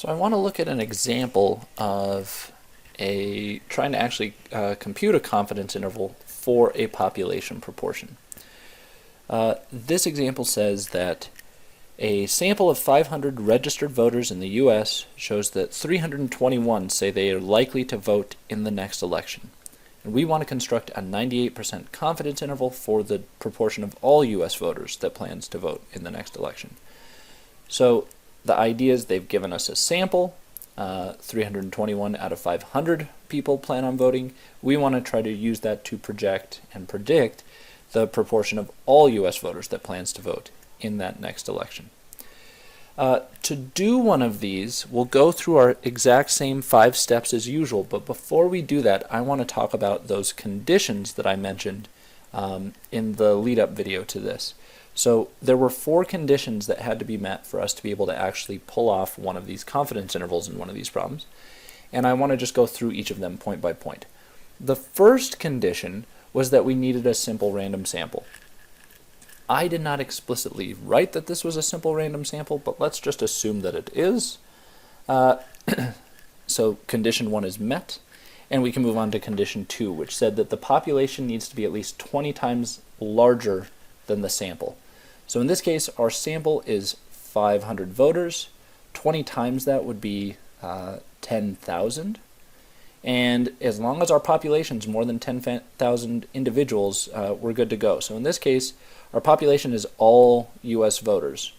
So I want to look at an example of trying to actually compute a confidence interval for a population proportion. This example says that a sample of 500 registered voters in the U.S. shows that 321 say they are likely to vote in the next election. And we want to construct a 98% confidence interval for the proportion of all U.S. voters that plans to vote in the next election. So the idea is they've given us a sample, 321 out of 500 people plan on voting. We want to try to use that to project and predict the proportion of all U.S. voters that plans to vote in that next election. To do one of these, we'll go through our exact same 5 steps as usual, but before we do that, I want to talk about those conditions that I mentioned in the lead-up video to this. So there were 4 conditions that had to be met for us to be able to actually pull off one of these confidence intervals in one of these problems, and I want to just go through each of them point by point. The first condition was that we needed a simple random sample. I did not explicitly write that this was a simple random sample, but let's just assume that it is. So condition 1 is met, and we can move on to condition 2, which said that the population needs to be at least 20 times larger than the sample. So in this case, our sample is 500 voters. 20 times that would be 10,000. And as long as our population is more than 10,000 individuals, we're good to go. So in this case, our population is all U.S. voters.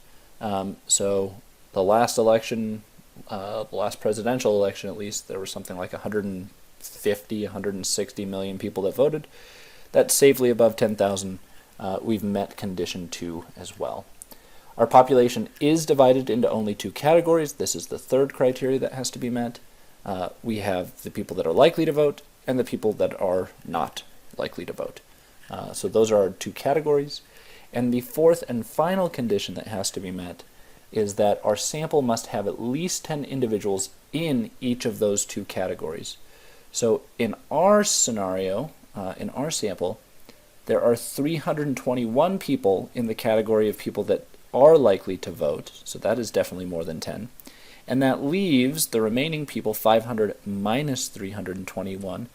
So the last election, the last presidential election at least, there was something like 150, 160 million people that voted. That's safely above 10,000. We've met condition 2 as well. Our population is divided into only 2 categories. This is the third criteria that has to be met. We have the people that are likely to vote and the people that are not likely to vote. So those are our 2 categories. And the fourth and final condition that has to be met is that our sample must have at least 10 individuals in each of those 2 categories. So in our scenario, in our sample, there are 321 people in the category of people that are likely to vote, so that is definitely more than 10. And that leaves the remaining people, 500 minus 321,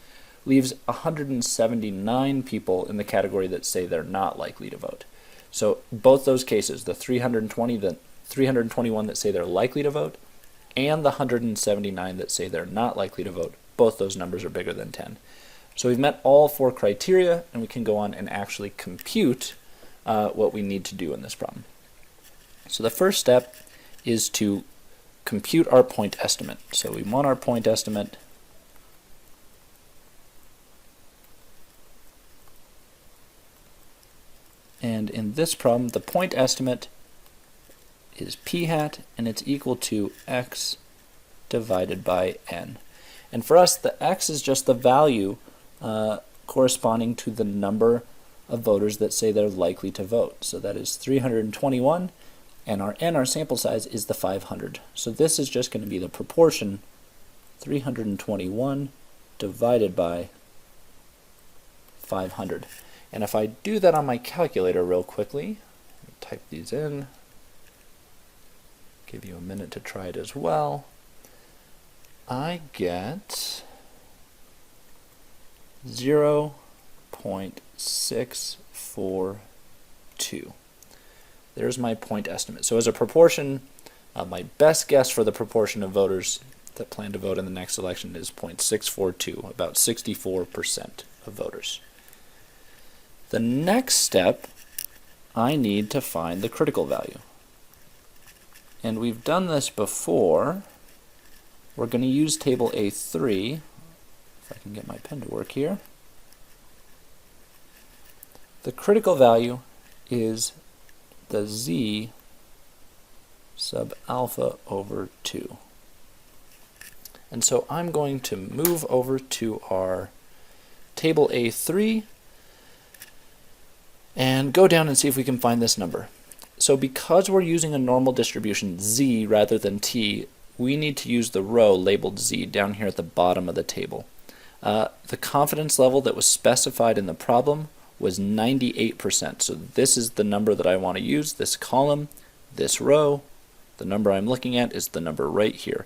leaves 179 people in the category that say they're not likely to vote. So both those cases, the 321 that say they're likely to vote, and the 179 that say they're not likely to vote, both those numbers are bigger than 10. So we've met all 4 criteria, and we can go on and actually compute what we need to do in this problem. So the first step is to compute our point estimate. So we want our point estimate. And in this problem, the point estimate is p hat, and it's equal to x divided by n. And for us, the x is just the value corresponding to the number of voters that say they're likely to vote. So that is 321, and our n, our sample size, is the 500. So this is just going to be the proportion 321 divided by 500. And if I do that on my calculator real quickly, type these in, give you a minute to try it as well, I get 0.642. There's my point estimate. So as a proportion, my best guess for the proportion of voters that plan to vote in the next election is 0.642, about 64% of voters. The next step, I need to find the critical value. And we've done this before. We're going to use table A3, if I can get my pen to work here. The critical value is the z sub alpha over 2. And so I'm going to move over to our table A3 and go down and see if we can find this number. So because we're using a normal distribution z rather than t, we need to use the row labeled z down here at the bottom of the table. The confidence level that was specified in the problem was 98%. So this is the number that I want to use, this column, this row. The number I'm looking at is the number right here.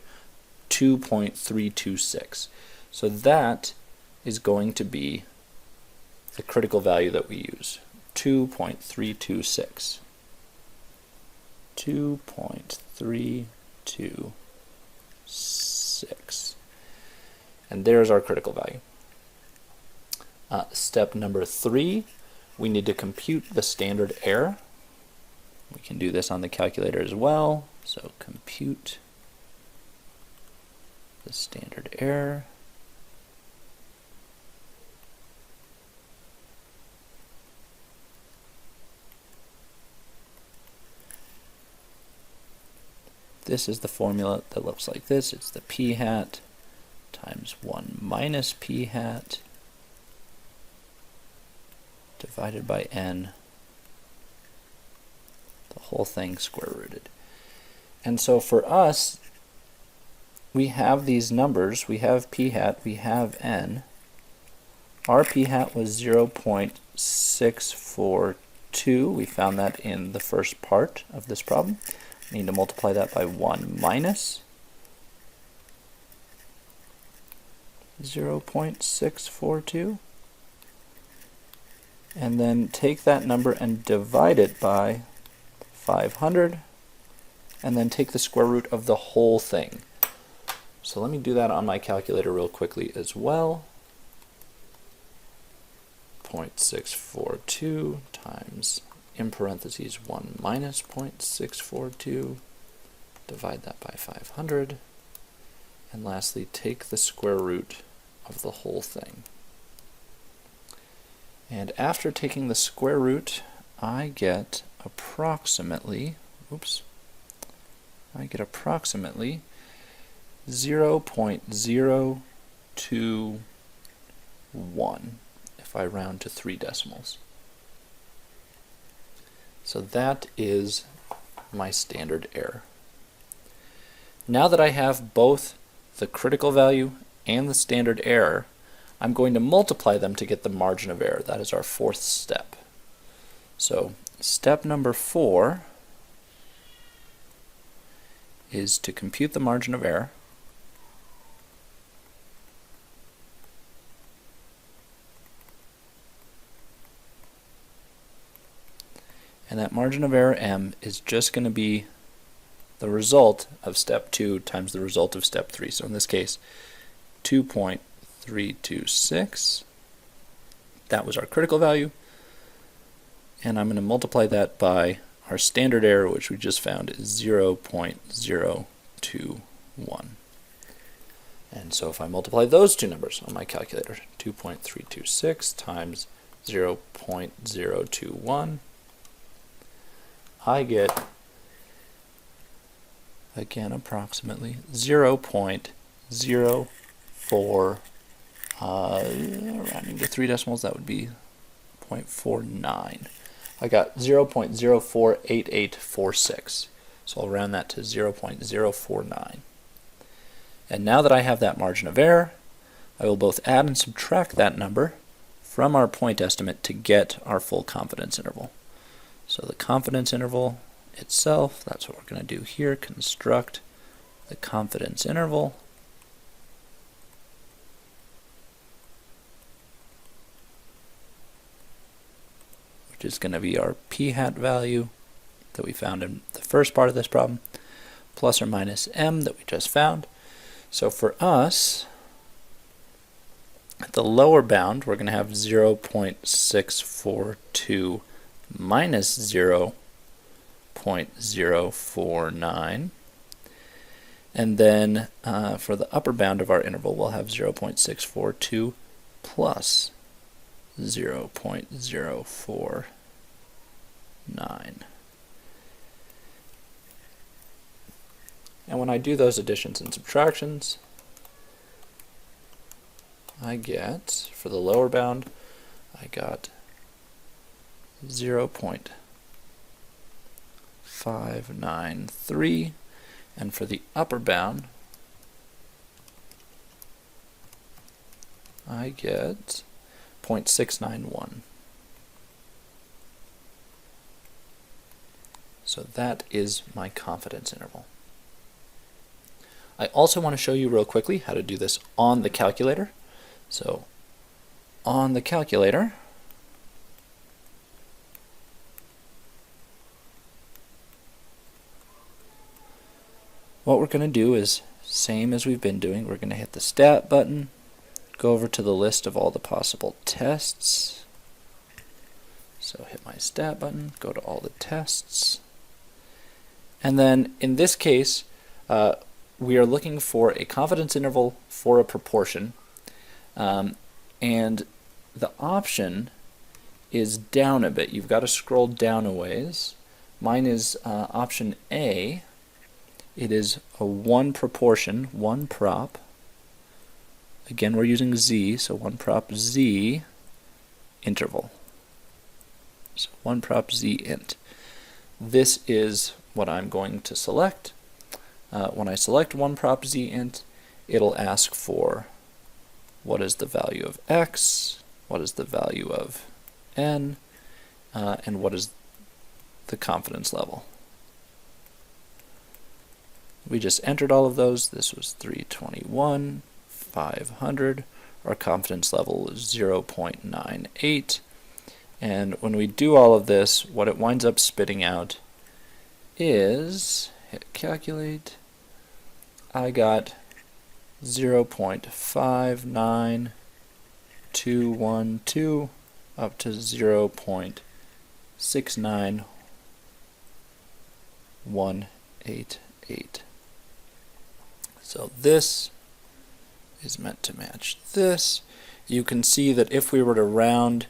2.326. So that is going to be the critical value that we use, 2.326. 2.326. And there's our critical value. Step number 3, we need to compute the standard error. We can do this on the calculator as well. So compute the standard error. This is the formula that looks like this. It's the p hat times 1 minus p hat divided by n, the whole thing square rooted. And so for us, we have these numbers. We have p hat, we have n. Our p hat was 0.642. We found that in the first part of this problem. We need to multiply that by 1 minus 0.642. And then take that number and divide it by 500, and then take the square root of the whole thing. So let me do that on my calculator real quickly as well. 0.642 times, in parentheses, 1 minus 0.642, divide that by 500, and lastly take the square root of the whole thing. And after taking the square root, I get approximately 0.021 if I round to 3 decimals. So that is my standard error. Now that I have both the critical value and the standard error, I'm going to multiply them to get the margin of error. That is our 4th step. So step number 4 is to compute the margin of error. And that margin of error m is just going to be the result of step 2 times the result of step 3. So in this case, 2.326. That was our critical value. And I'm going to multiply that by our standard error, which we just found is 0.021. And so if I multiply those two numbers on my calculator, 2.326 times 0.021, I get, again, approximately 0.04, rounding to 3 decimals, that would be 0.49. I got 0.048846. So I'll round that to 0.049. And now that I have that margin of error, I will both add and subtract that number from our point estimate to get our full confidence interval. So the confidence interval itself, that's what we're going to do here, construct the confidence interval. Which is going to be our p hat value that we found in the first part of this problem, plus or minus m that we just found. So for us, at the lower bound, we're going to have 0.642 minus 0.049. And then for the upper bound of our interval, we'll have 0.642 plus 0.049. And when I do those additions and subtractions, I get, for the lower bound, I got 0.593, and for the upper bound, I get 0.691. So that is my confidence interval. I also want to show you real quickly how to do this on the calculator. So on the calculator, what we're going to do is same as we've been doing. We're going to hit the stat button, go over to the list of all the possible tests. So hit my stat button, go to all the tests. And then in this case, we are looking for a confidence interval for a proportion. And the option is down a bit. You've got to scroll down a ways. Mine is option A. It is a one proportion, one prop. Again, we're using Z, so one prop Z interval. So one prop Z int. This is what I'm going to select. When I select one prop Z int, it'll ask for what is the value of X, what is the value of N, and what is the confidence level. We just entered all of those. This was 321, 500. Our confidence level is 0.98. And when we do all of this, what it winds up spitting out is, hit calculate, I got 0.59212 up to 0.69188. So this is meant to match this. You can see that if we were to round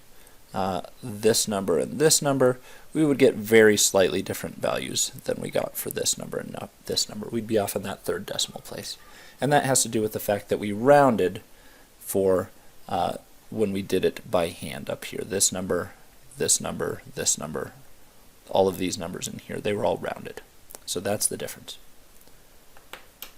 this number and this number, we would get very slightly different values than we got for this number and not this number. We'd be off in that third decimal place. And that has to do with the fact that we rounded for when we did it by hand up here. This number, this number, this number, all of these numbers in here, they were all rounded. So that's the difference.